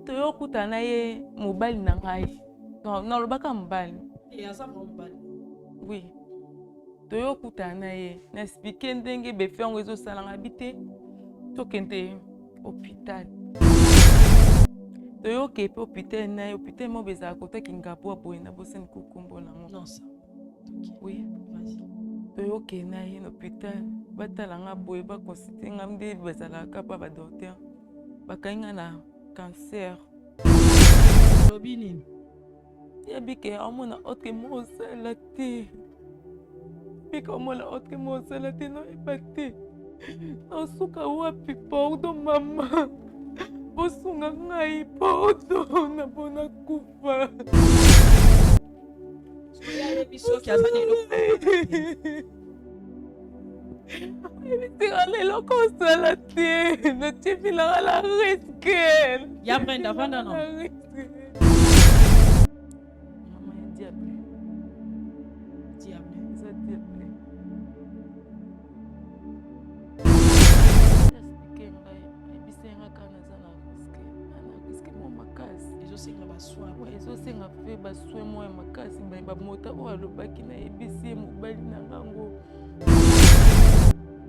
toyo kutana ye mobile na ngai. Non, lobaka mobile. Et à ça mobile. Oui. Toyo kutana ye na expliquer ndenge be fe ngo ezosala ngabite. Tokente hôpital. Toyo ke hôpital na hôpital mo beza kota kingapo boye na bosen kukumbo na ngo. Non ça. Oui, vas-y. Toyo ke na ye hôpital. Batala nga boye ba consulter ngamde bezala ka pa ba docteur. Bakainga na cancer. Robinine. Yabike amona autre mo sala te. Bika amona autre mo sala te no epate. Nasuka wapi pardon mama. Bosunga ngai pardon na bona kufa. Soya biso ki azali lo. Ebitira lelo kosala te. Na tibila la risque. Ya Brenda vanda non. Maman ya diable. Diable. Ça diable. Ezosenga baswa. Ezosenga pe baswe moya makasi bamota oyo alobaki na yebisi ye mobali na ngango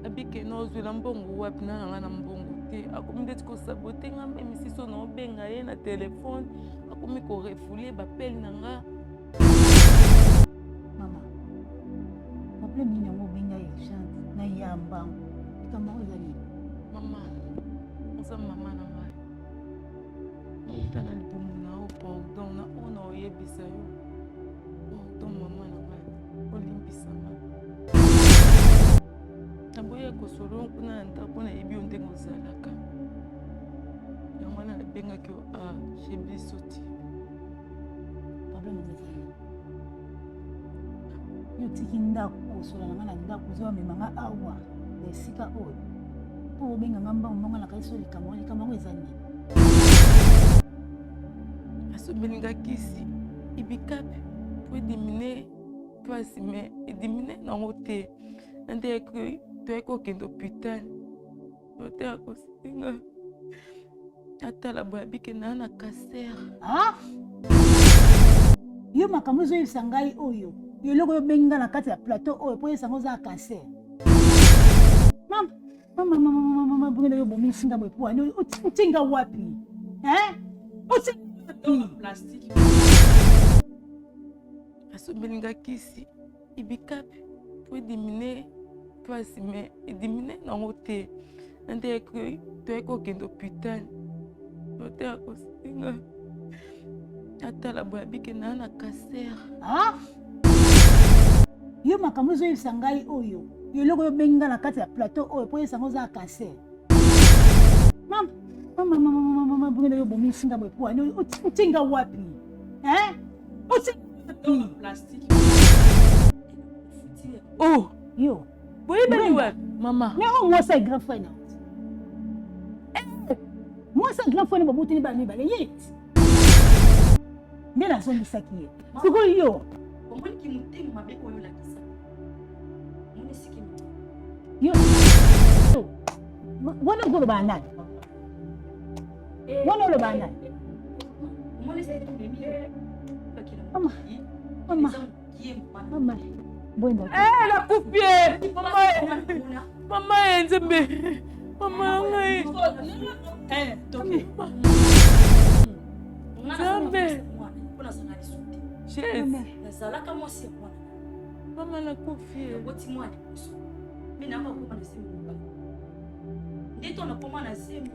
abike na ozwela mbongo wapi na nanga na mbongo te akomi ndeti kosabote nga emisiso na obenga ye na telefone akomi korefule bapeli na nga. Mama, problème nini yango obenga urgence na ya mbango likambo oyo ezali Mama, oza mama na ngai nauta na libumu na yo pardon na oyo na oyebisa yo pardon mama na ngai olimbisa nga naboya kosolo kuna na ndako nayebi yo ndenge ozalaka yango wana nabengaki yo chez biso ti problème ezali yo tiki ndako osola na nga na ndako ozoba memanga awa na esika oyo mpo obenganga mbango mbongo na kaisi oyo likambo yango eza nini asobelinga kisi ibikapi po edimine mpasi me edimine nango te nande toyei kokende hôpital doter akosinga atala boye abike naa na cancer. yo makambo ezoyebisa ngai oyo yo eloko oyo obengi nga na kati ya plateau oyo mpo oyebisa ngo oza cancer. Mama bongena yo bomisinga boye po wani otinga wapi Plastique. asobelinga kisi ibikapi po edimine mpasi me edimine nango te nande toyei kokende hôpital doter akosinga atala boye abike naa na cancer. yo makambo ezoyebisa ngai oyo yo eloko oyo obengi nga na kati ya plateau oyo mpo oyebisa ngo oza cancer. Mama bongena yo bomisinga boye po wani otinga wapi Plastique. Oh, yo boyebani wapi mama yango mwasi ya grand frère na mwasi ya grand frère baboteli bana mibale yeti nde nazongisaki ye sikoyo yo Omoniki mutema mabe oyo lakisa. Mone siki. yo wana okoloba nani wana oloba nani Mone siki mimi. mama bwenda nakufie mama ye nzembe mama ngai nzambe nazalaka mwasi ya mwana mama nakufie boti mwana liboso mi nanga koma na semu mobali nde to nakoma na semu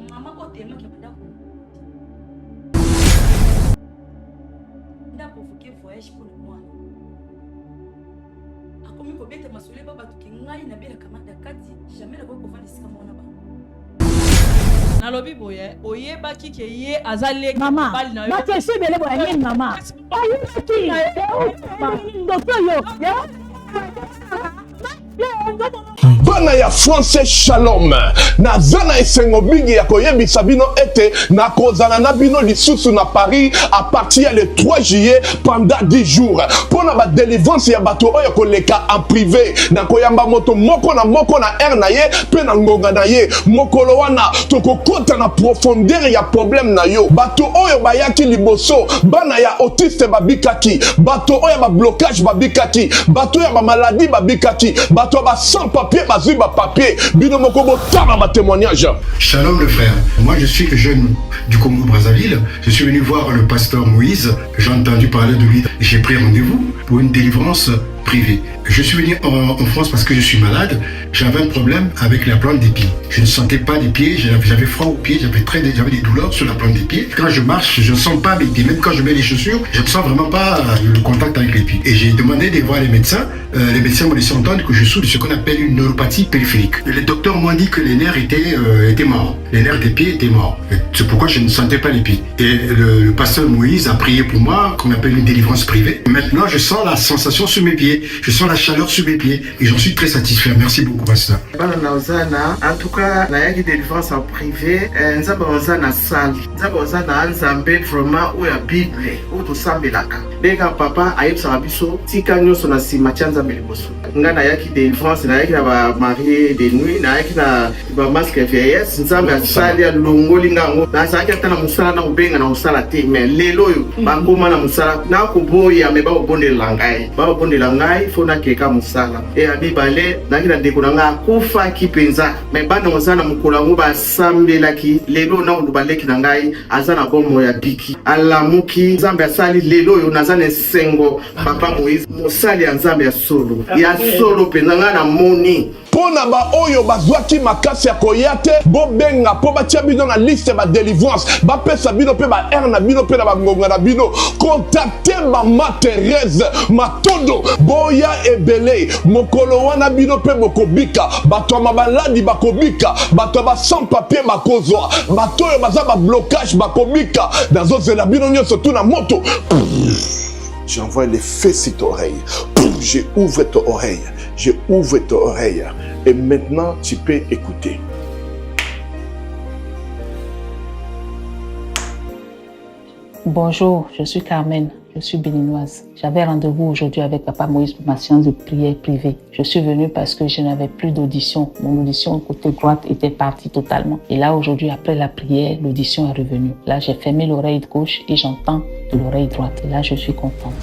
mama kotemaki bandako nda provoke voyage mpona mwana akomi kobeta masolo eba batuki ngai nabelaka manda kati jamais nakoki kovanda esika mwana bango nalobi boye oyebaki ke ye aza leki mama bakesi ebele boya nini mama ayebaki docteur yo Bana ya français shalom nazana esengo mingi ya koyebisa bino ete na kozana na bino lisusu na Paris à partir le 3 juillet pendant 10 jours pona ba délivrance ya bato oyo koleka en privé na koyamba moto moko na air na ye pe na ngonga na ye mokolo wana tokokota na profondeur ya problème na yo bato oyo bayaki liboso bana ya autiste babikaki bato oyo ba blocage babikaki bato ya ba maladie babikaki bato ba sans papier bazui ba papier bino moko botama ba témoignage. Shalom le frère, moi je suis jeune du Congo Brazzaville, je suis venu voir le pasteur Moïse, j'ai entendu parler de lui, j'ai pris rendez-vous pour une délivrance privée. Je suis venu en France parce que je suis malade, j'avais un problème avec la plante des pieds. Je ne sentais pas les pieds, j'avais froid aux pieds, j'avais des douleurs sur la plante des pieds. Quand je marche, je ne sens pas mes pieds, même quand je mets les chaussures, je ne sens vraiment pas le contact avec les pieds. Et j'ai demandé de voir les médecins m'ont laissé entendre que je souffre de ce qu'on appelle une neuropathie périphérique. Et les docteurs m'ont dit que les nerfs étaient morts, les nerfs des pieds étaient morts. C'est pourquoi je ne sentais pas les pieds. Et le pasteur Moïse a prié pour moi, qu'on appelle une délivrance privée. Maintenant, je sens la sensation sur mes pieds, je sens la chaleur sur mes pieds et j'en suis très satisfait. Merci beaucoup, pasteur. En tout cas, il y a une délivrance en privé. Nous avons une salle. Nous avons un vraiment où il y a Bible, où tout ça est là. Les gars, papa, aïe, ça va bien. Si quand nous sommes assis, mathias, nous avons une délivrance, nous avons un mari de nuit, nous avons un masque vieillesse, nous avons une salle, nous avons une salle, nous avons une salle, nous avons une salle, mais les loyaux, nous avons une salle, nous avons une langai, il faut que nous musala et abibale nakina ndekunanga kufa kipenza me bana mozana mukolango ba sambelaki lelo na ulubaleki na ngai azana bomo ya biki alamuki nzambe asali lelo yo nazana sengo papa Moïse mosali ya nzambe ya solo penza nga na moni pona ba oyo bazwaki makasi ya koyate bo benga po batia bino na liste ba délivrance ba pesa bino pe ba na bino pe na ba ngonga na bino contacter mama Thérèse Matondo boya ebele mokolo wana bino pe bokobika bato mabaladi bakobika bato ba sans papier bakozwa bato yo baza ba blocage bakobika dazo zela bino nyonso tuna moto. J'envoie les feux sur ton oreille. J'ai ouvert ton oreille. J'ai ouvert ton oreille. Et maintenant, tu peux écouter. Bonjour, je suis Carmen, je suis béninoise. J'avais rendez-vous aujourd'hui avec Papa Moïse pour ma séance de prière privée. Je suis venue parce que je n'avais plus d'audition. Mon audition côté droite était partie totalement. Et là, aujourd'hui, après la prière, l'audition est revenue. Là, j'ai fermé l'oreille gauche et j'entends de l'oreille droite. Et là, je suis contente.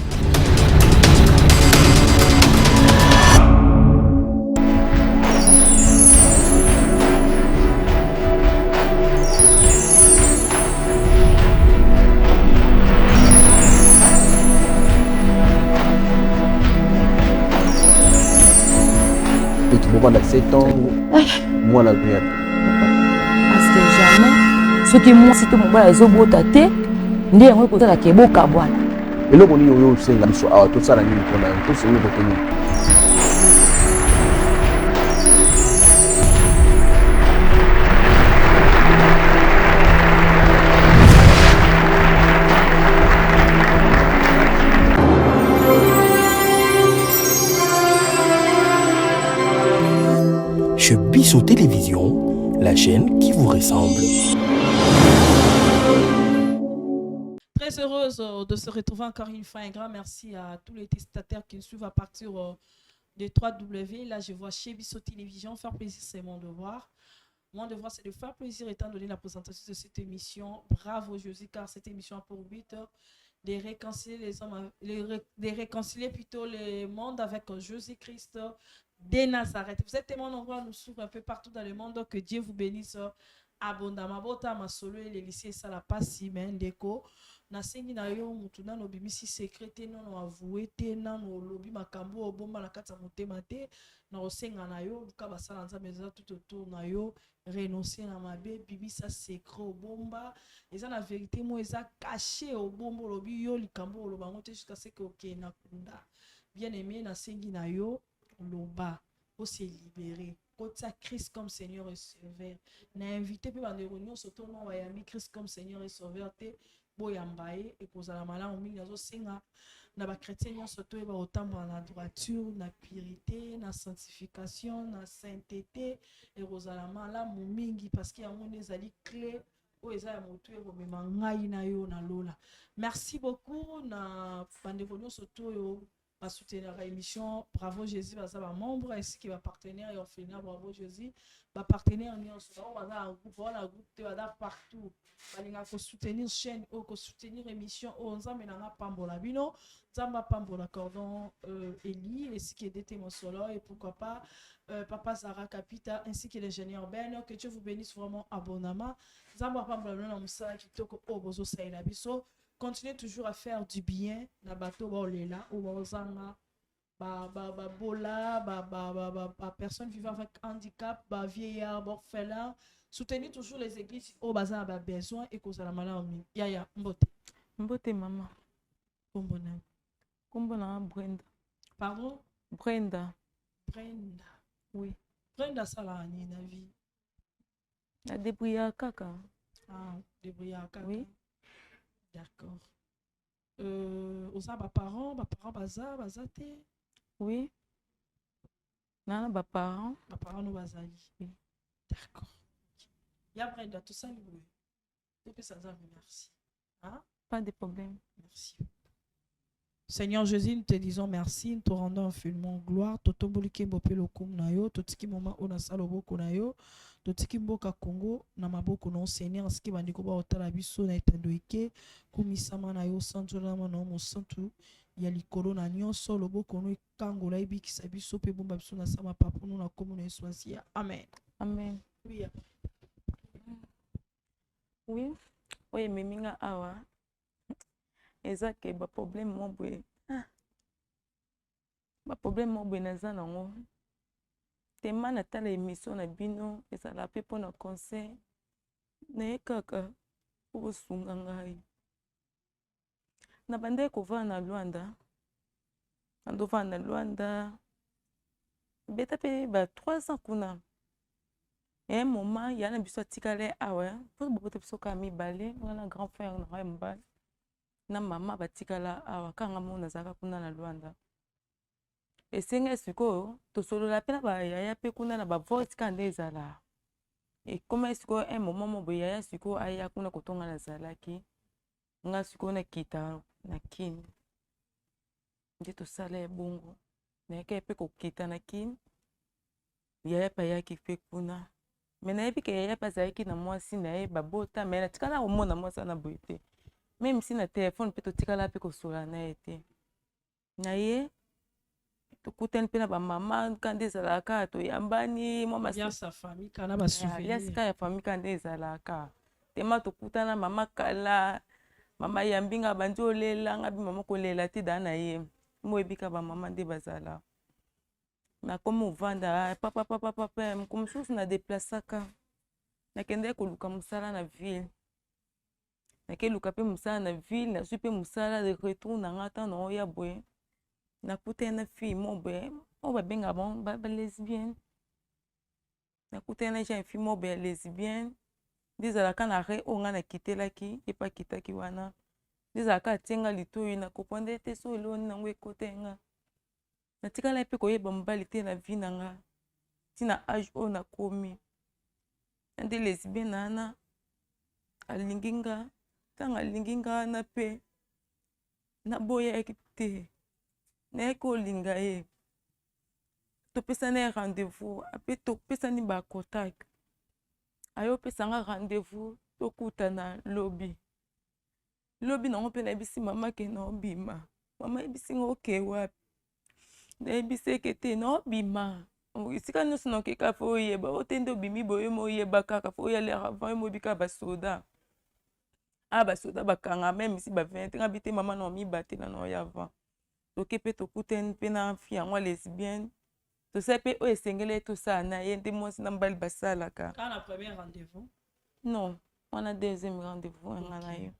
Pendant 7 ans, moi la vie. Parce que jamais, ce qui moi, c'était mon bras, les obos tâtés, n'y a pas de la kebo kabwana. Et là, on y a aussi un garçon, tout ça, la nuit, on a tout ce que vous Chez Bissot Télévision, la chaîne qui vous ressemble. Très heureuse de se retrouver encore une fois. Un grand merci à tous les testataires qui nous suivent à partir de 3W. Là, je vois chez Bissot Télévision. Faire plaisir, c'est mon devoir. Mon devoir, c'est de faire plaisir étant donné la présentation de cette émission. Bravo, Josie, car cette émission a pour but de réconcilier les hommes, de réconcilier plutôt le monde avec Jésus-Christ de Nazareth. Vous êtes tellement nombreux à nous suivre un peu partout dans le monde. Que Dieu vous bénisse abondamment. Bota masolo et les lycées, ça la passe si mais ndeko. Nasengi na yo mutuna no bimisi secrété non avoué te na no lobi makambo obomba na kata motema te na osenga na yo luka basala nzambe za tout autour na yo renoncer na mabe bibisa secret obomba eza na vérité mo eza caché obombo lobi yo likambo loba ngote jusqu'à ce que ok na kunda bien aimé nasengi na yo loba pour se libérer. Quand Christ comme Seigneur et Sauveur. N'a invité puis dans les réunions surtout non Wayami Christ comme Seigneur et Sauveur. boyamba ye ekozala malamu mingi azosenga na bakretien nyonso toyeba kotambola na droiture na purité na sanctification na sainteté ekozala malamu mingi parce que yango nde ezali clé oyo eza ya motu ekomema ngai na yo na lola. Merci beaucoup na bandeko nyonso to oyo basoutenir la émission Bravo Jésus baza ba membre ainsi que ba partenaire et orphelinat Bravo Jésus ba partenaire nyonso baza groupe wala groupe te baza partout balinga ko soutenir chaîne ou ko soutenir émission o nzambe na pambola bino nzamba pambola cordon Eli ainsi que DT Mosolo et pourquoi pas Papa Zara Capita ainsi que l'ingénieur Ben. Que Dieu vous bénisse vraiment abondamment. Nzamba pambola bino na musala kitoko o bozo saila biso. Continuez toujours à faire du bien na bateau bolela ou bozanga ba personnes vivant avec handicap, ba vieillard, orphelin. Soutenez toujours les églises au bazar ba besoin et cause la maladie. Yaya mbote. Mbote mama. Kombona. Kombona Brenda. Pardon? Brenda. Brenda. Oui. Brenda sala ni na vie. La débrouillard kaka. Ah, débrouillard kaka. Oui. D'accord. Osa ba parents bazate. Oui. Nana ba parents no bazali. Oui. D'accord. Ya Brenda tout ça oui. Depuis ça merci. Hein? Pas de problème. Merci. Seigneur Jésus, nous te disons merci, nous te rendons infiniment gloire. Totomboliki mbopelo kum na yo, totiki mama ona saloboko na yo, totiki mboka Congo na maboko no Seigneur, ski bandiko ba otala biso na etandoike, kumisama na yo santola na mo santu ya likolo na nyonso loboko no kangola ibikisa biso pe bomba biso na sama papa no na komo na Yesu asia. Amen. Amen. Oui. Oui. Oye meminga awa. Eza ke ba problème mo boye. Ba problème mo boye naza nango. Tema na tala émission na bino ezala pe pona conseil. Na kaka o sunga ngai. Na bande ko va na Luanda. Ando va na Luanda. Beta pe ba 300 kuna. Un moment ya na biso tikale awa. Pour bobote biso ka mi balé, na grand frère na mbal. Na mama batikala awa kanga mona zaka kuna na Luanda. Esenga siko to solo la pena ba yaya pe kuna na ba vote kande ezala. Et comme siko un moment mo bo yaya siko aya kuna kotonga na zalaki. Nga siko na kita na kin. Ndi to sala bongo. Na ke pe ko kita na kin. Yaya pa yaki pe kuna. Mena epi ke yaya pa zaki na mwasi na e babota mena tikala o mona mwasa na boite. Même si na téléphone peut tikala pe ko sola na été. Na ye to kuten pe na ba maman quand ezalaka to yambani mama ya sa famille kana ba souvenir. Ya ska ya famille quand ezalaka. Tema to kutana mama kala mama yambinga banjo lela ngabi mama ko lela ti dana ye. Mo ebika ba maman de bazala. Na komo vanda papa mkomsusu na déplacaka. Na kende ko luka musala na ville. Na ke luka pe musala na ville na su pe musala de retour na ngata na oya boye. Na kute na fille mo boye o ba benga bon ba lesbienne. Na kute na jeune fille mo boye lesbienne. Dizala kana re o nga na kitelaki e pa kitaki wana. Dizala ka tinga litoyi na kopande te so eloni na ngwe kote nga. Na tikala pe ko yeba mbali te na vie na nga. Tina âge o na komi. Ande lesbienne nana alinginga tanga alinginga na pe na boya ekite na ko linga ye to pesa na rendez-vous ape to pesa ni ba contact ayo pesa nga rendez-vous to kutana lobby na ngope na bisi mama ke na obima mama bisi ngoke wapi na bisi ekete na obima isika nyonso na okeka fo oyeba otende obimi boye mo oyeba kaka fo oyalera avant mo bika basoda basoda bakanga même si ba 20 nga bite mama na mibate na no ya avant toke pe tokuten pe na fille yango lesbienne to se pe o esengele to sa na ye nde mwasi na mbali basalaka kana premier rendez-vous non on a deuxième rendez-vous nga na yo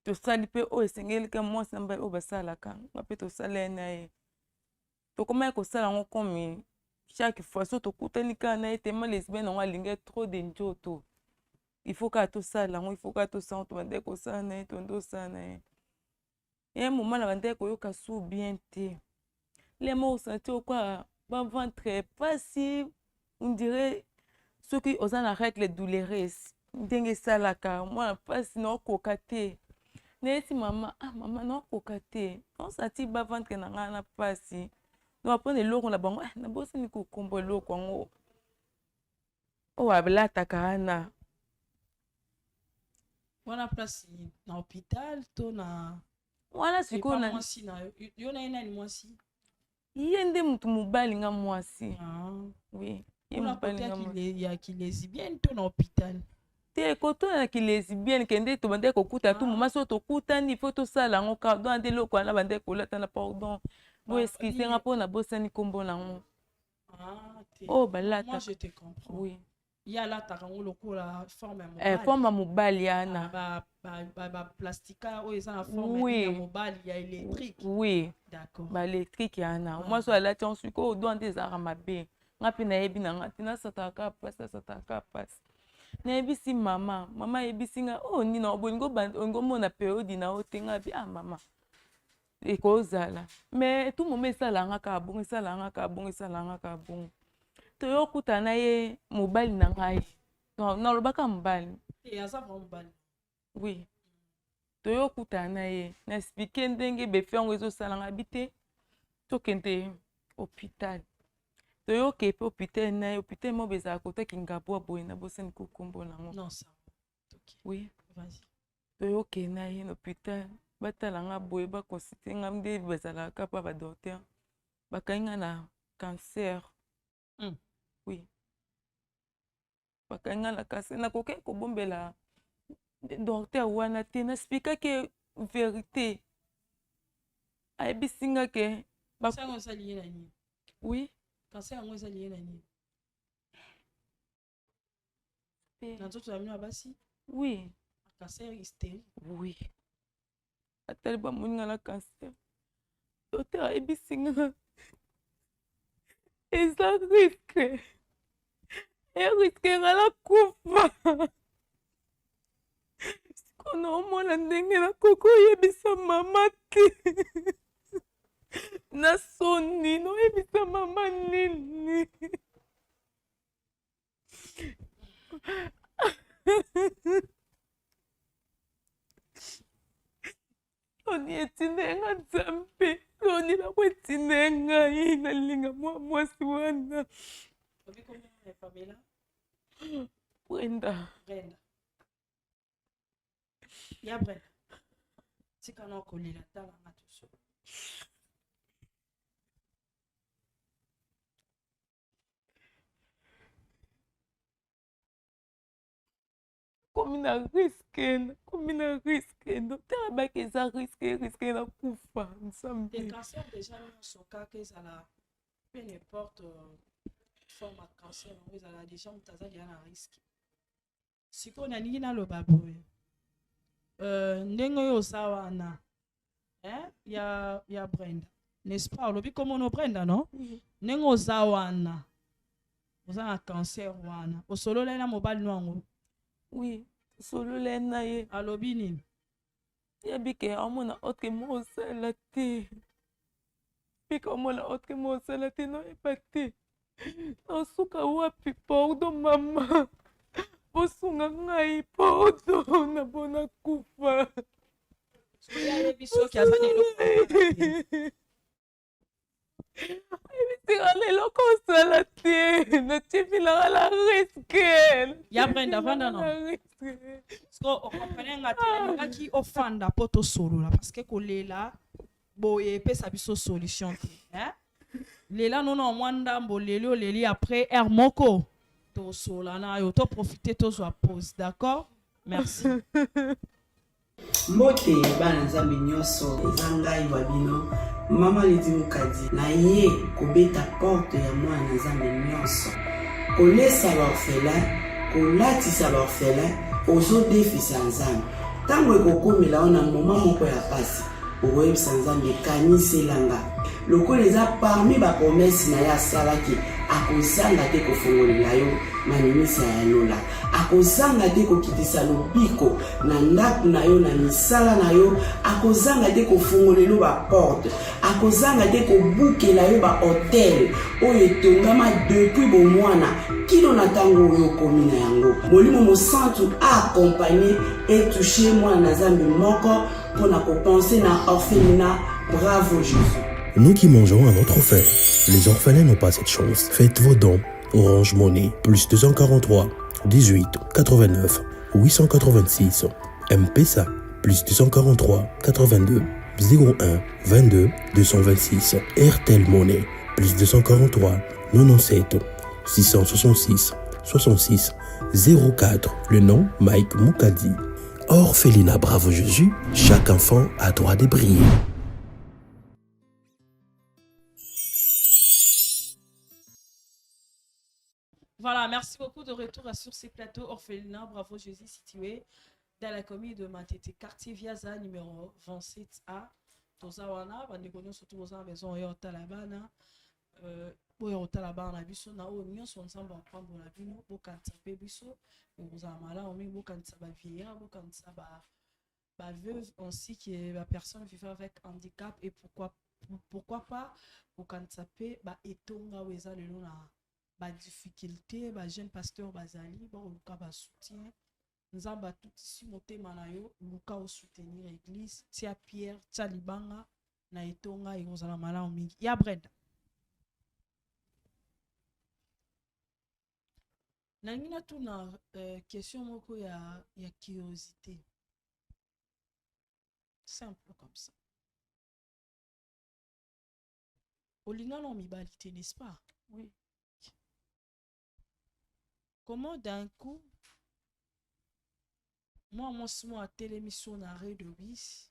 to sali pe o esengele ka mwasi na mbali o basalaka ba pe to sala na ye to comment ko sala ngo comme chaque fois so to kutani kana ye tema lesbienne ngo alinga trop de njoto il faut qu'à tout ça là, il faut qu'à tout ça, on te ko ça na tondo ça na. Et moment la bande ko yo ka sou bien té. Les mots sentir quoi, ba ventre pas si on dirait ceux qui osent arrêter les douleurs. Ndenge ça là ka moi pas sinon kokate. Nesi maman, ah maman non kokate. On senti ba ventre na ngana pas si. No apone loko na bango, na bosi ni ko kombo loko ngo. O abla takana. Wana place na hôpital to na Wana siko na mwasi na yo na ina ni mwasi. Yende mutu mubali nga mwasi. Oui. Wana côté ya ki lesbienne to na hôpital. Te koto na ki lesbienne kende to bande ko kuta tu mama so to kuta ni faut to sala ngo ka do ande loko na bande ko lata na pardon. Bo excusez nga pona bosani kombo na ngo. Oh balata. Moi je te comprends. Oui. Il y a là ta rango lokola forme à mobile. Forme à mobile yana. Ba plastica ou ils ont la forme à mobile il y a électrique. Oui. D'accord. Ba électrique yana. Moi so la tion suko do ande arama be. Ngapi na yebi na ngati na sataka pass. Na yebi si mama yebi singa oh ni na obongo ngo mona periode na otenga bi ah mama. E ko zala. Mais tout moment ça la ngaka bongo ça to yo kutana ye mobile na ngai no lobaka mobile asa mobile oui to yo kutana ye na expliquer ndenge be fe ngo ezo sala nga bité to kente hôpital to yo ke hôpital na hôpital mo beza ko to kingabo boy na bosen ko kombo na ngo non ça OK oui vas-y to yo ke na ye hôpital batala nga boy ba consulter nga mde bezala ka pa ba docteur bakainga na cancer. Oui. Bakanga la kase na koke ko bombela docteur wana te na expliquer que vérité. Ay bisinga ke cancer on s'allie na ni. Oui. Cancer on s'allie na ni. Na toto ya mino basi? Oui. Cancer hystérie. Oui. Atel ba muninga la cancer. Docteur ay bisinga. Et ça risque. Et risque la kufa. Sikono mona ndenge na koko yebisa mama te. Na soni no yebisa mama nini. Oni etinenga nzambe. Oni la kwetinenga ina linga mwasi wana. Obi combien de Pamela? Brenda. Ya Brenda. Tika na kolila tala nga tuso. Comme na risque. Docteur abaki eza risque na kufa. Des cancers déjà sont cas que ça la peu n'importe forme de cancer vous allez déjà mutazali na risque. Siko na ningi na lobabu. Ndenge yo sawana. Ya Brenda. N'est-ce pas? Lobi comment no Brenda non? Ndenge ozawana. Oza cancer wana. Osolo na mobile nwango. Oui, solo lena ye. Alobi nini? Yebike amona otre mo sala te. Bika amona otre mo sala te no epate. No suka wapi pardon mama. Bosunga ngai pardon na bona kufa. Soya yebiso ki azani lo. Ebisika lelo kosala te. Na tifila la risque. Ya Brenda vanda non. Parce que on comprend nga ki ofanda poto solo là parce que kolela boye pesa biso solution hein. Lela non mwanda mboleli oleli après air moko to sola na yo to profiter to so pause d'accord? Merci. Mbote bana nzambe nyonso ezangai wabino mama ledi mukadi na ye kobeta porte ya mwana nzambe nyonso kolesa baorphelin kolatisa baorphelin ozodefisa nzambe ntango ekokomela ona moma moko ya pasi okoyebisa nzambe kaniselanga lokola eza parmi bapromese na ye asalaki akozanga te kofongolela yo manimisa ya lola akozanga te kokitisa lobiko na ndako na yo na misala na yo akozanga te kofungolela baporte akozanga te kobukela yo bahotel oyo etongama depuis bomwana kino na ntango oyo okomi na yango molimo mosantu aakompagne etouche mwana na Nzambe moko mpona kopense na orphelinat. Bravo Jésus. Nous qui mangeons à notre faim, les orphelins n'ont pas cette chance. Faites vos dons. Orange Money, plus 243 18 89 886. M-Pesa, plus 243 82 01 22 226. RTL Money, plus 243 97 666 66 04. Le nom Mike Moukadi. Orphelinat Bravo Jésus, chaque enfant a droit de briller. Voilà, merci beaucoup de retour sur ces plateaux Orphelinat Bravo Jésus situé dans la commune de Matete, quartier Viaza numéro 27A. Tozawana, bandekonyo surtout aux maison yo talabana. Boyo talabana biso na o nyonso nzamba pambo la bino bokanza pe biso boza mala omi bokanza ba vieillard bokanza ba veuve ainsi que ba personne vivant avec handicap et pourquoi pas bokanza pe ba etonga weza lelo na ba difficulté ba jeune pasteur bazali ba luka ba soutien nzamba tout ici motema na yo luka o soutenir église tia Pierre tia libanga na etonga ekozala mala mingi ya Brenda. Nangina tuna question moko ya curiosité. Simple comme ça. Olinga non mibalité, n'est-ce pas? Oui. Comment d'un coup, moi, à télémission arrêt de bis,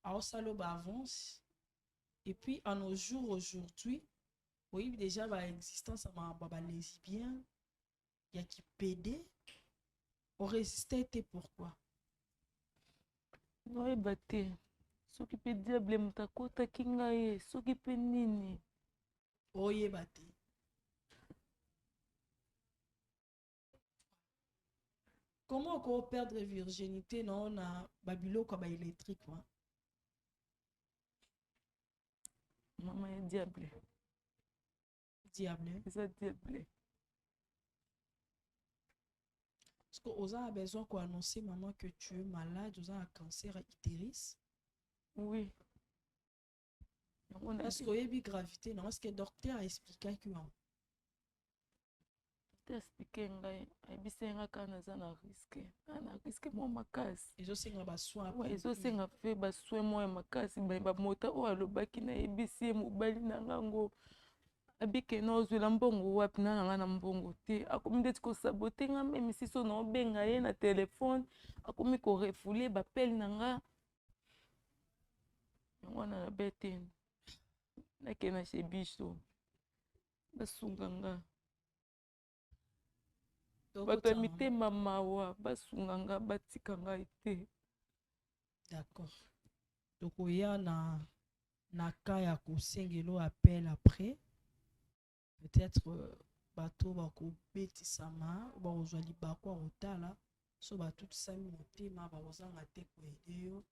à Osaloba avance, et puis à nos jours aujourd'hui, oui, déjà, l'existence à lesbien, il y a qui pédé, on résistait, pourquoi? Oui, bâté. Ce qui peut dire, blé mutakota kingaye, ce qui peut nini. Oye, bâté. Comment on peut perdre virginité non na babilo comme électrique moi? Maman est diable. Diable. C'est diable. Est-ce que vous avez besoin qu'on annonce maman que tu es malade, vous avez un cancer utérus? Oui. Est-ce qu'il y a une gravité? Non, est-ce que le docteur a expliqué que expliqué ayebisenga kaka naza na riske mwa makasi ezosenga basoin ezosenga mpe basoin mwa ya makasi bamota oyo alobaki nayebisi ye mobali na ngango abike na ozwela mbongo wapi na nanga na mbongo te akomi ndeti kosabote nga meme siso na obenga ye na telefone akomi korefule bapele na nga yango wana nabe te nake na chez biso basunga nga bato ya mitema mawa basunga nga batika ngai te. D'accord. Donc oya na ka ya kosengelo appel après peut-être bato bakobetisama bakozwa libako ya kotala so batutisami motema bakozanga te koede yo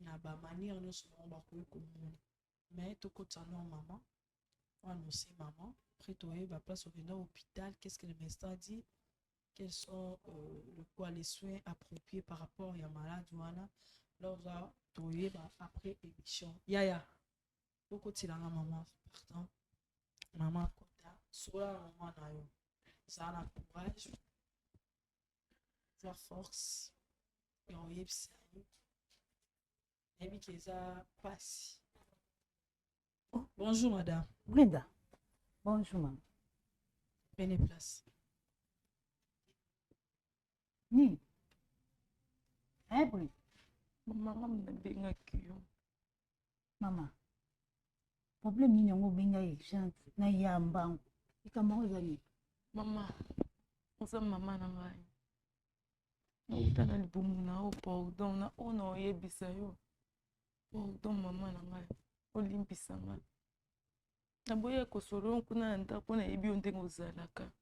na bamaniere nyonso bango bakoki komona mais tokotana mama oannonce maman après toyeba place okenda hôpital qu'est-ce que le médecin dit, quels sont les soins appropriés par rapport à malade wana lors après émission yaya okotilanga maman partant maman kota sola maman na yo ça na courage la force et on yebisa yebi keza passe. Bonjour madame. Brenda. Bonjour maman. Prenez place. Ni. Hein, Brenda? Maman nabengaki yo. Mama. Problème nini yango obenga ye gente na ya mbango. Likambo ezali. Mama. Oza mama na ngai. Nauta na libumu na o pardon na o na oyebisa yo. Pardon mama na ngai. Olimbisa ngai. Naboya kosolo kuna na ndako na yebi yo ndenge ozalaka.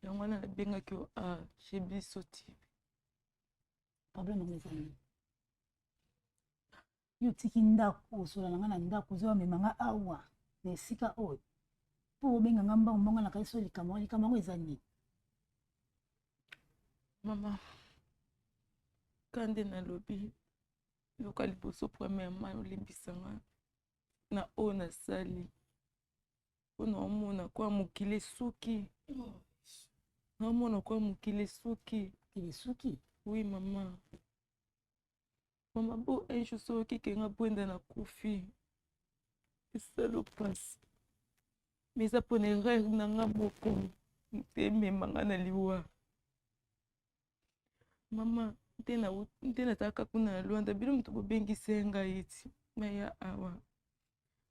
yango wana nabengaki yo chez biso ti problème ngo ezali yo tiki ndako osola nga na ndako ozwa memanga awa na esika oyo mpo obenganga mbango mbongo na kaiso likambo yango eza nini mama kande nalobi yoka liboso premièrement olimbisanga na oyo nasali mpona omona kwa mokili esuki naomona kwa mokili esuki oui mama mama bo un jour so okikenga bwenda na kufi esala opasi mais eza mpona erreur na nga moko te ememanga na liwa mama nte nazalaka kuna na lwanda bino moto bobengisi ngai eti maya awa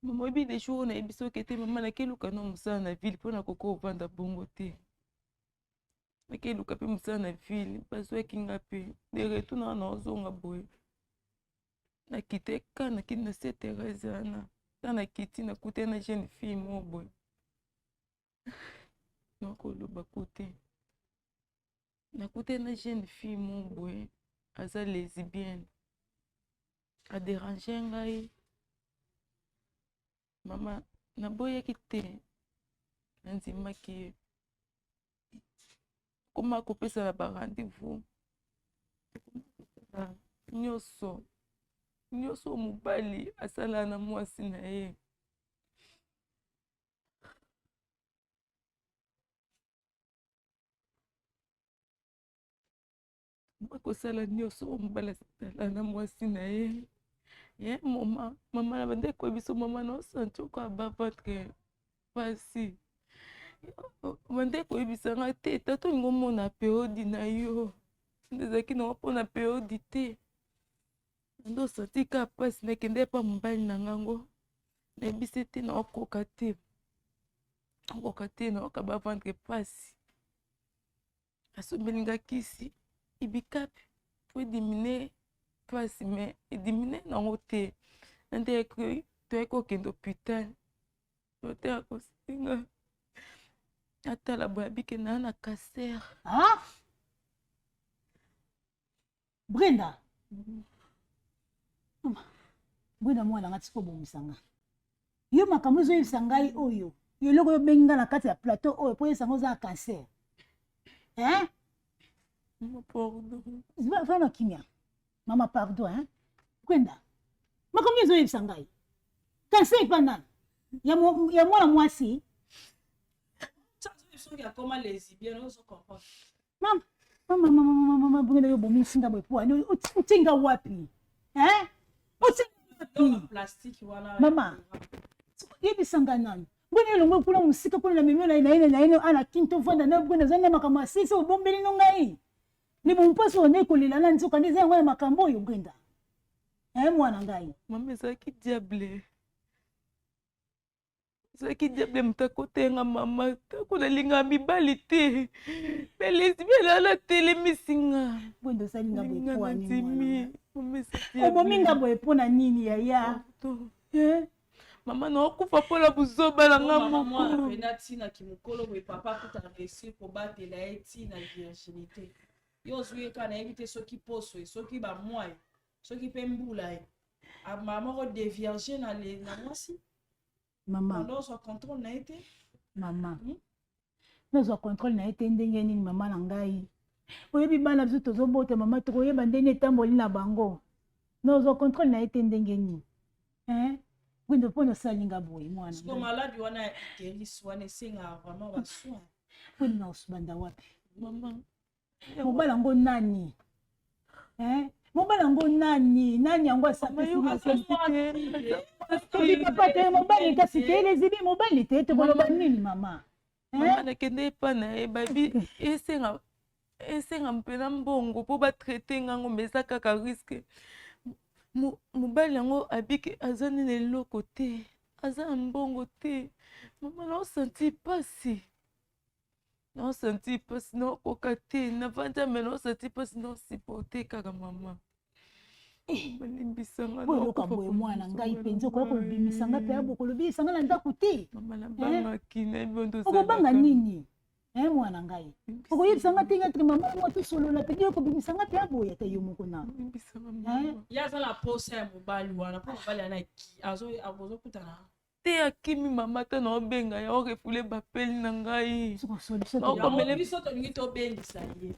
mama oyebi le jour nayebi soki te mama nakeluka no mosala na ville mpona koko ovanda bongo te nakeluka mpe mosala na ville bazwaki nga mpe de retour na wana ozonga boye nakite ka nakiti na se Thérèse wana ka nakiti nakute na jeune fille mo boye nakoloba kote nakute na jeune fille mo boye aza lesbienne aderange ngai mama naboyaki te nandimaki ye koma kopesa na barendez-vous nyonso mobali asala na mwasi na ye bakosala nyonso mobali asala na mwasi na ye ye mama na bandeko biso mama naosanti okoa bavatke pasi bandeko oyebisanga te tata olingo omona periodi na yo ndezalaki nango mpona periodi te ndo osanti ka pasi nakende pa mobali na ngango nayebisi te naokoka te naoka bavandre pasi asombeli nga kisi ibikapi po edimine pasi me edimine nango te nde toyaki okende hôpital docteur akosinga atala boye abike naa na cancer. Brenda Brenda mwana nga tiko bomisanga yo makambo ezoyebisa ngai oyo yo eloko oyobengi nga na kati ya plateau oyo po oyebisa ngo oza na cancer pardon vana kimia mama pardon Brenda makambo ezoyebisa ngai cancer epa nani ya mwana mwasi mama Brenda yo bomisinga boye po ani otinga wapi mama yebisanga nani mbona elongo kuna mosika kuna na mimio na ana kinto vanda na Brenda zana makambo asisi obombeli no ngai ni bompasi one kolela na nzoka nde eza yango ya makambo oyo Brenda mwana ngai mama ezalaki diable moto akotenga mama tako nalinga mibali te mpe lesbienne ala telemisinga Brenda osalinga boye po ani obominga boye mpo na nini yaya mama naokufa mpona buzoba na nga moko pena ntinaki mokolo boye papa akuta réussir kobatela ye ntina virginité yo ozwi eka nayebi te soki poso ye soki bamwa ye soki mpe mbula ye mama odevierge na mwasi mama nozwa contrôle na ye te mama nozwa contrôle na ye te ndenge nini mama na ngai oyebi bana biso tozobota mama tokoyeba ndenge etamboli na bango nozwa contrôle na ye te ndenge nini Brenda mpona osalinga boye mwana maladi wana ya iteris wana esengaka vraiment basoin mpona na osubanda wapi mama mobali yango nani mobali yango nani yango asapapa te mobali kasi te elezibi mobali te tokoloba nini mama nakende epa na ye babi esenga mpena mbongo mpo batraite ngango me eza kaka riske mobali yango abiki aza nini eloko te aza na mbongo te mama naosanti pasi naokoka te navanda me naosanti pasi naosipote kaka mama balimbisanga oyoka boye mwana ngai mpenza okoya kolobimisanga mpe ya bokolobisanga na ndako te mama nabangaki nayebi okobanga nini mwana ngai okoyebisanga te ngati mama mo tosolola pedi okobibisanga te aboya te yo moko na ya aza na posa ya mobali wana mpo mobali ana azokutana te akimi mama te na obenga ya orefule bapeli na ngai biso tolingi tobengisa ye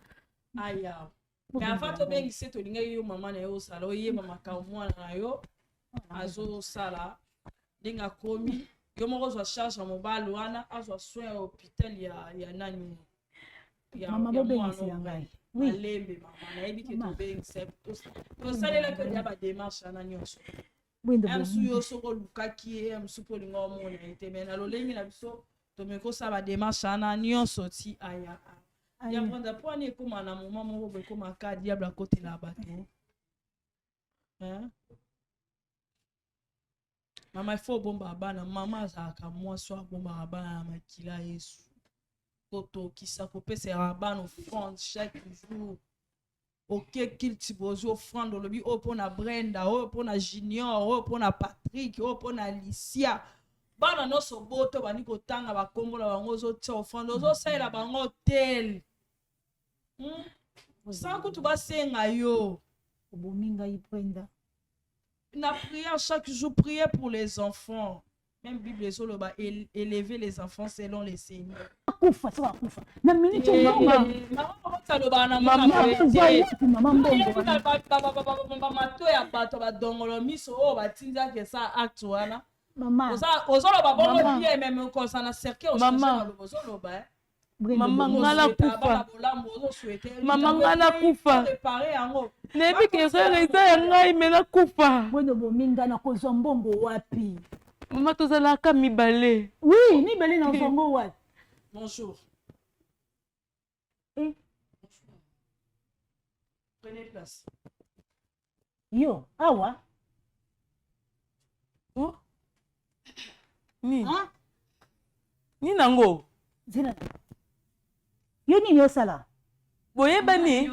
aya me afa tobengisa tolingaki yo mama na yo osala oyeba makambo mwana na yo azosala ndenge akomi yo moko ozwa charge ya mobali wana azwa soin ya hôpital ya nani mama bobengisi ya ngai malembe mama nayebi ke tobengisa tosalelaki olia badémarche wana nyonso mosu yo soko olukaki ye mosu mpo olinga omona ye te me na lolenge na biso tomeki osala badémarche wana nyonso ti aya ya vranda mpo wana ekóma na moma moko bo ekóma ka diable akotela bato mama ifo obomba bana mama azalaka mwasi abombaka bana na makila yesu kotokisa kopesaka bana offrande chaque jour okekilti bozwi offrande olobi oyo mpo na Brenda oyo mpo na Junior oyo mpo na Patrick oyo mpo na Alicia bana nyonso boto bandi kotanga bakombo na bango ozotia offrande ozosalela bango tel sans kutu basenga yo obomi ngai Brenda. Na prière chaque jour, prier pour les enfants. Même Bible élever les enfants selon les seigneurs. Mama ngala kufa. Mama ngala kufa. Nebi kesere eza ngai mena kufa. Bueno bominga na kozwa mbongo wapi? Mama tozalaka mibale. Oui, mibale na mbongo wapi? Bonjour. Prenez place. Yo, awa. Oh? Ni. Ni nango. Zina. Yo nini osala? Boyebani?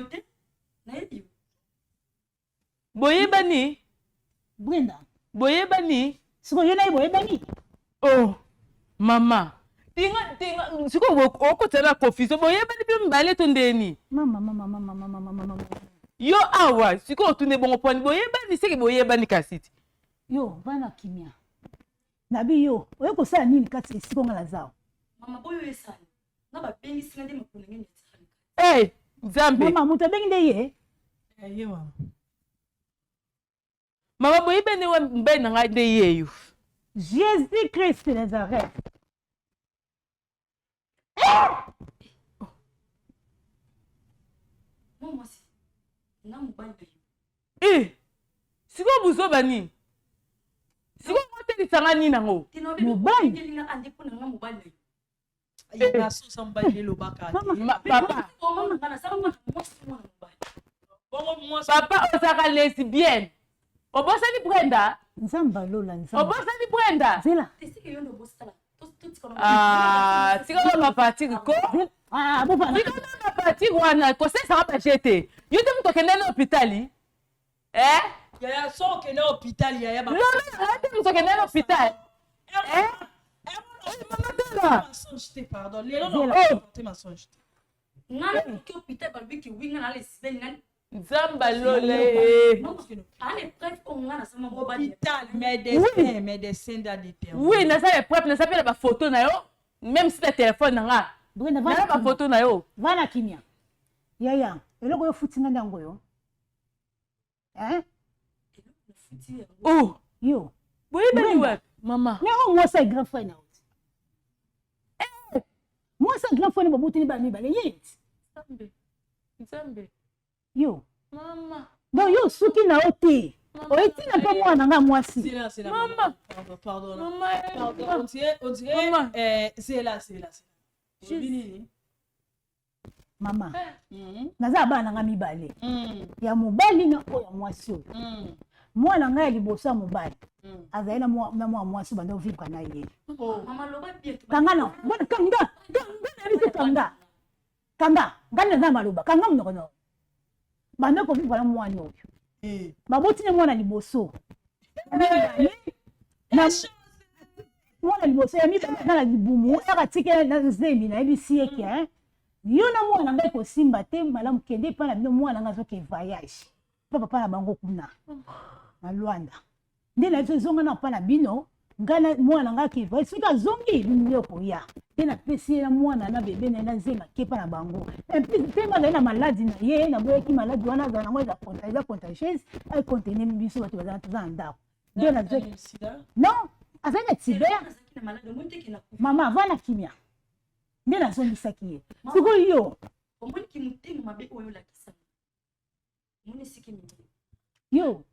Boyebani? Brenda. Boyebani? Siko yo nayi boyebani? Oh, mama. Tinga siko okotela confusion. Boyebani bi mbale to ndeni. Mama. Yo awa, siko otune bongo poni boyebani seke boyebani kasiti. Yo, bana kimia. Nabi yo, oyo kosala nini kati siko ngala zao? Mama boyo esala. Na ba bengi singa de makuna ngene tsali. Eh, Nzambe. Mama muta bengi de ye? Ye mama. Mama boyebani wa mbe na ngai de yeyo. Jésus Christ de Nazareth. Mama si. Na mubali de. Siko buzo bani. Siko mote lisanga ni nango. Mubali. Ngelinga ande pona nga mubali de. Ina sosa mbali lo baka. Papa. Papa osaka lesbienne. Obosani Brenda? Nzamba lola nzamba. Obosani Brenda? Zela. Tesike yondo bosala. Tika ma fatigues ko? Bofana. Tika ma fatigues wana ko se ça va jeter. Yo te muto kende na hôpital. Ya so kende hôpital ya ba. Non, te muto kende na hôpital. Pardon. Nana ki hôpital balbiki winga na lesbienne ngani. Nzamba lole. Allez prêtre ko ngana sama mobali. Hôpital médecin d'adéter. Oui, na ça prêtre na ça pela ba photo na yo. Même si le téléphone nga. Brenda va ba photo na yo. Vala kimia. Yaya, eloko yo futinga ndango yo. Oh, yo. Boyebani wapi? Mama. Mais moi ça grand frère na. Moi ça grand frère na babutini ba mi ba yet. Nzambe. Yo. Mama. Bon yo suki na oti. Oetina pe mwana nga mwasi. Mama. Pardon. Mama. On dirait c'est là. Mama. Naza bana nga mibale. Ya mobali na oya mwasi oyo. Mwana nga ya liboso ya mobali. Azali na mwa mwasi banda ovivre na ye. Mama loba bien. Kanga na. Bona kanga. Ngana na maloba. Kanga mnoko no. Banda ko vivre na mwana oyo. Baboti na mwana liboso. mwana liboso ya mibale na libumu akatikela na zemi na yebisi yeke yo na mwana ngai kosimba te malamu kende epai na bino mwana ngai azoke voyage mpo papa na bango kuna na Lwanda nde na biso ezonga na mpa na bino ngai na mwana ngai ake voyage soki azongi bino yokoya nde napesi ye na mwana na bebe na ye na zenga ke epai na bango temba azali na maladi na ye naboyaki maladi wana azala nango eza contagieuse akontene biso bato baza na ndako nde na biso non azali na tiber mama ava na kimia nde nazongisaki ye sikoyo yo yo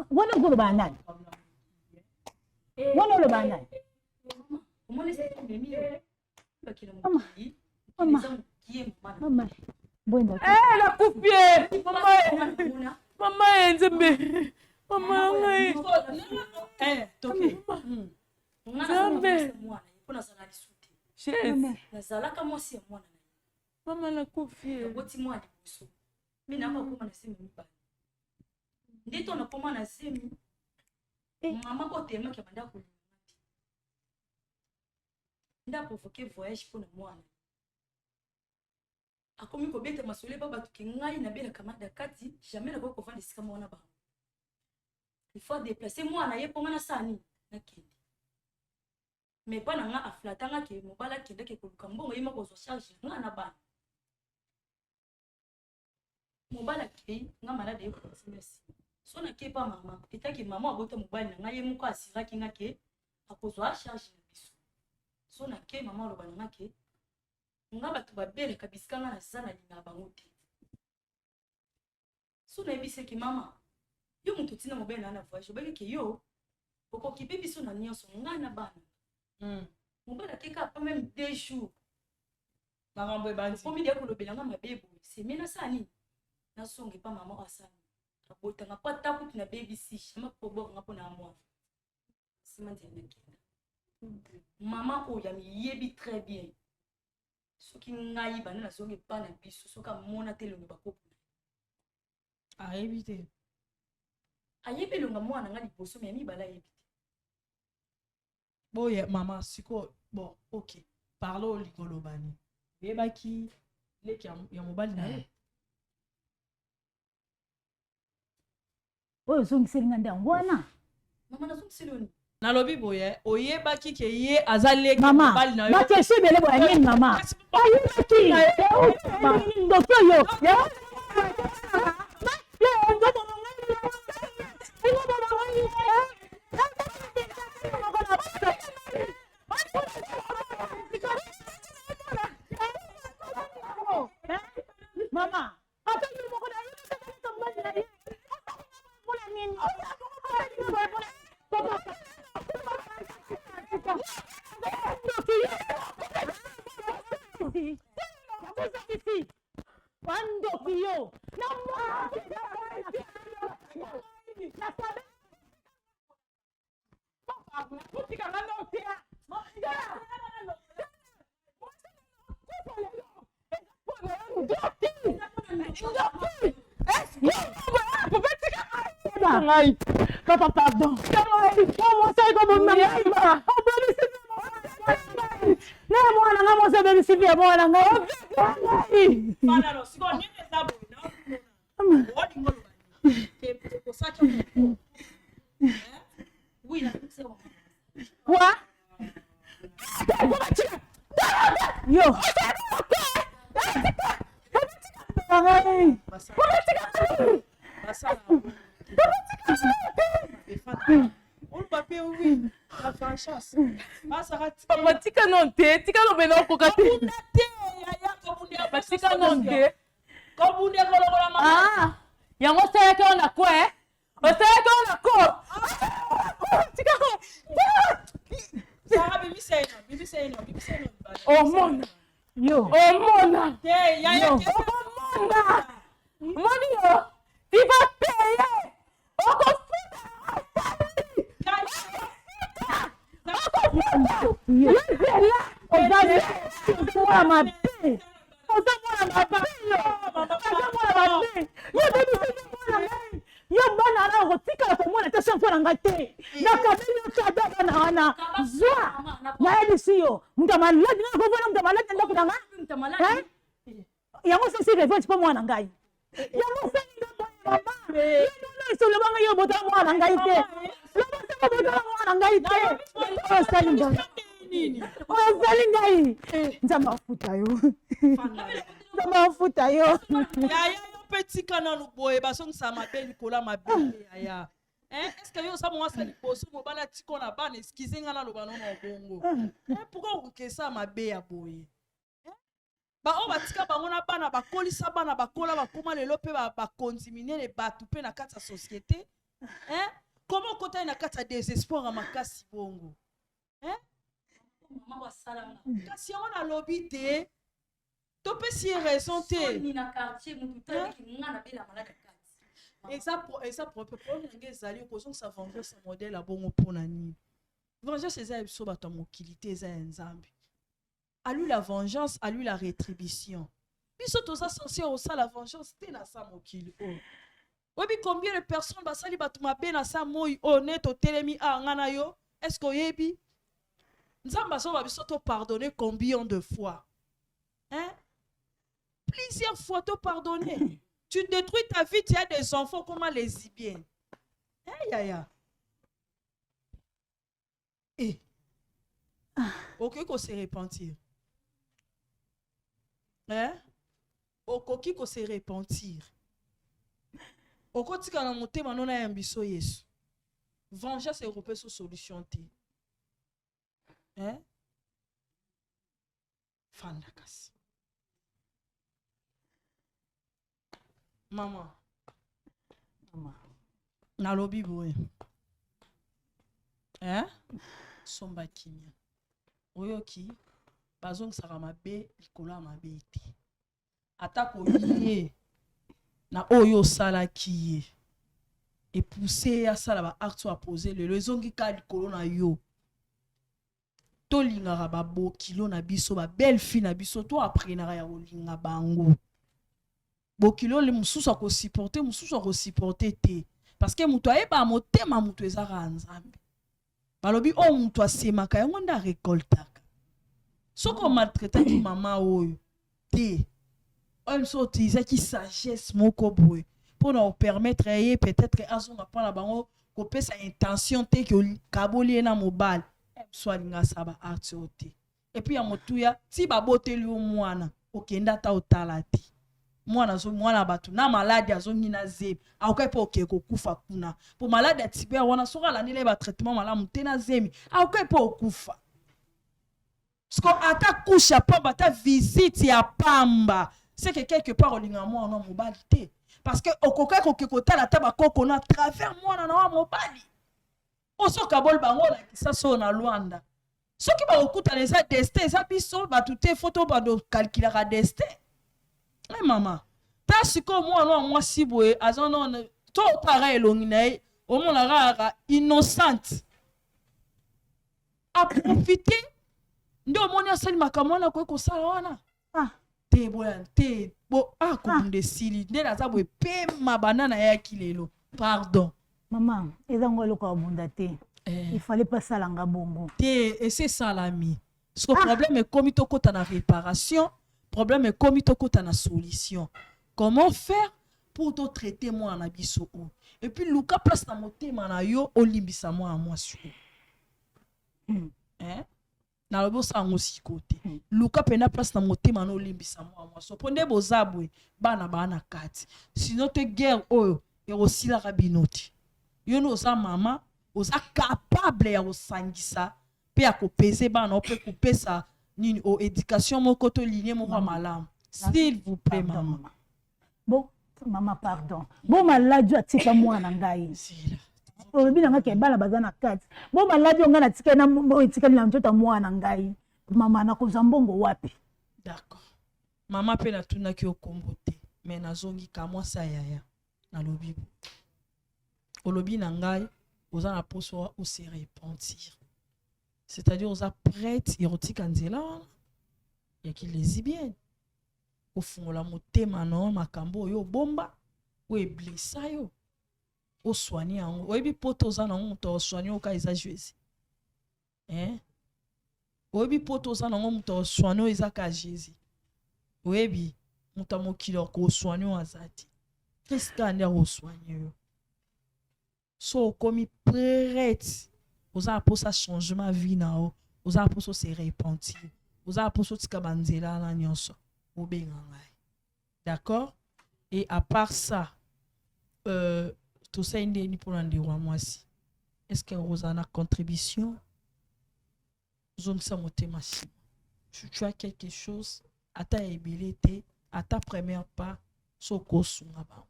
wana ozoloba nani wana oloba nani mama bwenda nakupie mama nzembe mama ngai nzambe nazalaka mwasi ya mwana mama nakufie naboti mwana liboso mi nakakoma na semi mibale nde to nakoma na semi mama kotemaki banda kolima te nde aprovoke voyage mpo na mwana akomi kobeta masolo eba bato ke ngai nabelaka mada kati jamais nakoki kovanda esika mwana bango il faut déplacer mwana ye mpo nga nasala nini nakende mais bana nga aflatanga ke mobala akendeke koluka mbongo ye moko ozwa charge nga na bana mobala akei nga malade ye konsimesi so nakei pa mama etaki mama abota mobali na ngai ye moko asiraki nga ke akozwa charge na biso so nakei mama aloba na nga ke nga bato babelaka bisika nga naza na linga bango te so nayebiseki mama yo moto tina mobali na na voyage obaki ke yo okokipe biso na nyonso nga na bana mobali akeka pa même 2 jours makambo ebandi okomi de kolobela nga mabe boye semi nasala nini nasonge pa mama asala abotanga pa takuti na babc shama kobokanga mpo na mwana nsima nzela nakenda mama oyo amiyebi très bien soki ngai bana nazonge pa na biso soki amona te elongo bakopo ayebi te ayebi elonga mwana nga liboso me mibala ayebi te boye mama siko bon ok parlo likolo bani oyebaki leki ya mobali na ye oyo ozongiseli nga nde yango wana mama nazongiseli oni nalobi boye oyebaki ke ye aza leki mama mobali na yo bakesho ebele boya nini mama ayebaki ndoki oyo mama Wandokiyo papa pardon na mwana nga mose bebisi vya mwana nga wa yo papa tika non te tika no beno koka te papa tika non te ah yango sayaki ona ko osayaki ona ko tika Sarah bibi say no omona yo omona te yaya omona moni yo tu vas payer kopesa mpo na nga te nakabeli okada bana wana zwa nayebisi yo moto amaladi nakovona moto amaladi ndako na nga yango sesi revenge mpo mwana ngai yango solobanga yo bota mwana ngai te lobosaka bota mwana ngai te osali ngai osali ngai nzambe afuta yo nzambe afuta yo yaya yo mpe tika nanu boye basongisa mabe likola mabe yaya est-ce que yo sa mwasa liboso mobala tiko na bana eskize nga naloba nono obongo pourquoi okokesa mabe ya boye baoyo batika bango na bana bakolisa bana bakola bakoma lelo mpe bakontimine le bato mpe na kati ya société comment okotali na kati ya désespoir ya makasi bongo kasi yango nalobi te topesi ye raison te eza problème nange ezali okozongisa vengeance modèle ya bongo mpona nini vengeance eza ya biso bato ya mokili te eza ya nzambe à lui la vengeance, à lui la rétribution. Biso toza censé osa la vengeance te na sa mokili o. Obi combien de personnes basali batu mabe na sa moi honnête au telemi a ngana yo? Est-ce que yebi? Nzamba so ba biso to pardonner combien de fois? Plusieurs fois te pardonner. Tu détruis ta vie, tu as des enfants comment les lesbiennes. Yaya. Ok qu'on se repentir. Okoki ko se repentir. Okotika na motema nona ya mbiso Yesu. Vengeance européenne sous solution te. Fandakas. Maman. Na lobi boye. Somba kimia. Oyoki. Bazong saramabe likola mabe te. Atako yie na oyo sala kiye. Et pousser à sala ba acte à poser le zongi ka likolo na yo. To lingara ba bo kilo na biso ba belle fille na biso to après na ya olinga bango. Bo kilo le mususu ko supporter mususu ko supporter te parce que muto ayeba motema muto ezaka nzambe. Balobi o muto asemaka yango nda récolta. Soko maltraité ki mama oyo te on s'utilise qui sagesse moko boy pour nous permettre et peut-être azonga pa na bango ko pesa intention te que kaboli na mobile soit linga saba artiote et puis ya motuya ti baboteli o mwana okenda ta otalati mwana batu na malade azongi na zemi akoka po okeko kufa kuna po malade atibia wana soka la nile ba traitement malamu te na zemi akoka po okufa. Parce qu'on ata couche pamba ta visite ya pamba c'est que quelque part on linga moi non mobalité parce que okoka kokekota la taba koko na travers moi na mobali oso kabol bango la kisa so na Luanda soki ba okuta les destin ça biso ba tout photo ba do calculer la destin maman ta siko moi si boye azono to tara elongi na o mona rara innocente à profiter ndo moni asali makamwana ko sala wana te boya te bo kubunde sili nde naza boye pe mabanana ya kilelo pardon maman ezango loko abunda te il fallait pas salanga bongo te et c'est ça l'ami parce que problème est comme to kota na réparation problème est comme to kota na solution comment faire pour te traiter moi na biso et puis luka place na motema na yo olimbisa moi sur na lobo sango sikote luka pena place na motema na olimbisa moi so ponde bozabwe bana kati sinon te guerre oyo e osila kabinoti yo no sa mama oza capable ya osangisa pe ya kopese bana pe kopesa nini o éducation moko to ligne moko malamu s'il vous plaît maman bon maman pardon bon maladi atika mwana ngai obi na ngake bala bazana kati bon maladi onga na tika na tika na mtoto mwana ngai mama na kozambongo wapi d'accord mama pe na tuna ki okombo te mais nazongi ka mwasa yaya na lobi olobi na ngai oza na poso o se repentir c'est-à-dire oza prête erotika nzela ya ki lesbienne ofungola motema no makambo yo bomba o eblessa yo o soigner en oyebi poto za na muto soigner o ka isa Jésus oyebi poto za na muto soigner isa ka Jésus oyebi muto mokilo ko soigner azati qu'est-ce qu'on a o soigner so comme prête oza pour ça changement vie na o oza pour ça se repentir oza pour ça tika banzela na nyonso obenga ngai d'accord et à part ça tout ça est pour un roi moi si est-ce que Rosanna contribution zone ça monter machine tu as quelque chose à ta habilité à ta première pas soko sungaba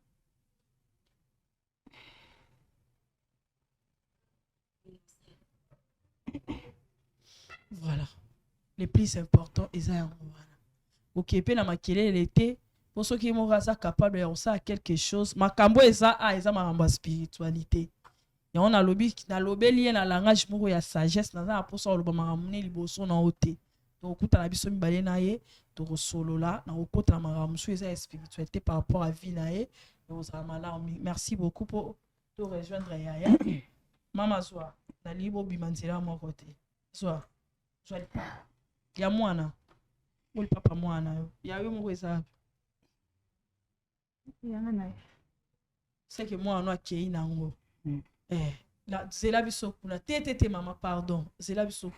voilà les plus importants ils ont voilà OK pe na makele elle était pour ceux qui m'ont capable de faire quelque chose makambo eza makambo spiritualité et on a lobby na lobeli na langage moko ya sagesse na pour ça loba makambo ne liboso na ote donc kuta na biso mibale na ye to solo là na okota na makambo so eza spiritualité par rapport à vie na ye aux amala merci beaucoup pour te rejoindre yaya mama zwa na libo bimanzela mo côté zwa ya mwana uli papa mwana yo ya yo moko eza c'est que moi on a qui nango la zela biso kuna tete maman pardon zela biso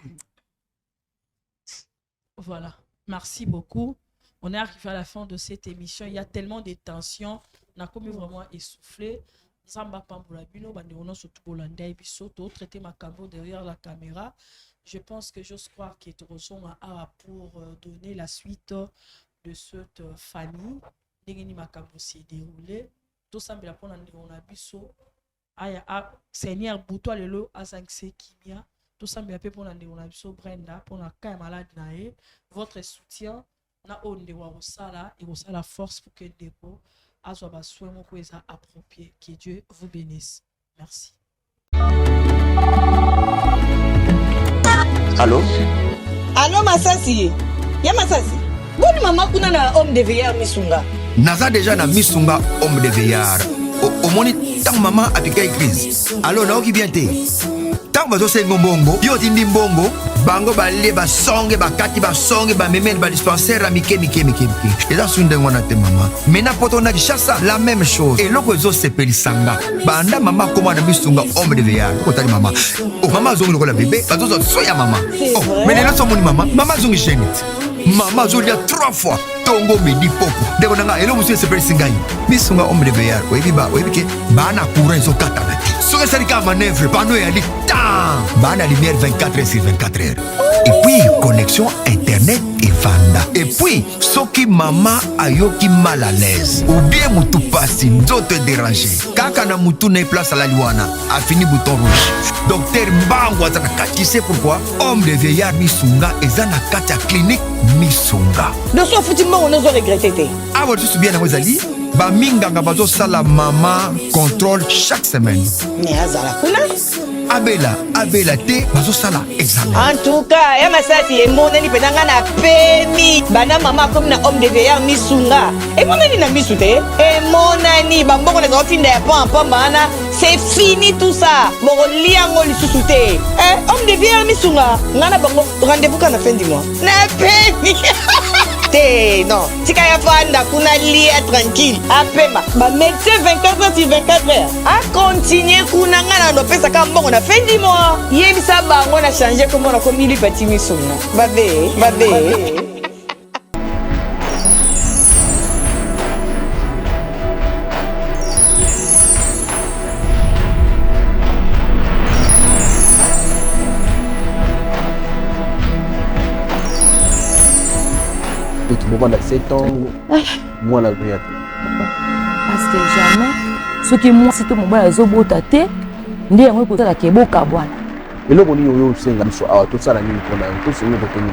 voilà merci beaucoup on est arrivé à la fin de cette émission il y a tellement de tensions on a comme vraiment essoufflé zamba pambola bino bande on surtout bolanda biso to traiter ma caméra derrière la caméra je pense que j'ose croire qu'il est pour donner la suite de cette famille ndenge makambo s'est déroulé tout semble la pona ndeko na biso aya Seigneur buto lelo azangse kimia tout semble pe pona ndeko na biso Brenda pona ka malade nae votre soutien na onde wa osala et osala force pour que ndeko azwa ba soin moko eza approprié. Que Dieu vous bénisse. Merci. Allô Masasi. Ya Masasi. Boni mama kuna na homme de veillard misunga. Naza déjà na misunga homme de veillard. Au moni tant maman a piqué crise. Alors na oki bien te. Tant bazo sengo mbongo, yo tindi mbongo, bango balé ba songe ba kati ba songe ba memene ba dispensaire mike. Eza sunde ngona te mama. Mena poto na kishasa la même chose. Et loko zo sepeli sanga. Banda mama koma na misunga homme de veillard. Ko tali mama. Oh mama zongi lokola bébé, bazo zo soya mama. Oh, mais là so moni mama zongi génite. Mama zolia 3 fois tongo midi popo deko nanga elo musu sepeli singai misunga homme de veillard oyebi ke bana courant zo kata na ti soka salika manœuvre pano ya li temps bana lumière 24h/24h et puis connexion internet et vanda et puis soki mama ayoki mal à l'aise ou bien mutu pasi nzoto déranger kaka na mutu na place à la liwana a fini bouton rouge docteur Mbango azana kati c'est pourquoi homme de veillard misunga ezana kati ya clinique misunga de so futi mbango nozo regretter te abo tu bien na wazali ba minganga bazo sala mama contrôle chaque semaine mais azala kuna abela te bazo sala examen en tout cas ya Masasi emoneli penanga na pemi bana mama comme na homme de veillard misunga emoneli na misu te emonani bamboko na zo finda ya pampa bana c'est fini tout ça boko liango lisusu te homme de veillard misunga ngana bango rendez-vous kana fin du mois na pemi te non tika ya fanda kuna lia tranquille apema ba médecin 24h/24h a continuer kuna ngana ndo pesa kama mbongo na fin du mois yebisa bango na changer comme na komili petit misuna babe Voilà, 7 ans, moi la prière. Parce que jamais, ce qui moi, si tout le monde a zobo tate, ndi yango ko tala keboka bwana. Eloko ni yo senga biso awa to sala nini pona to senga ko teni.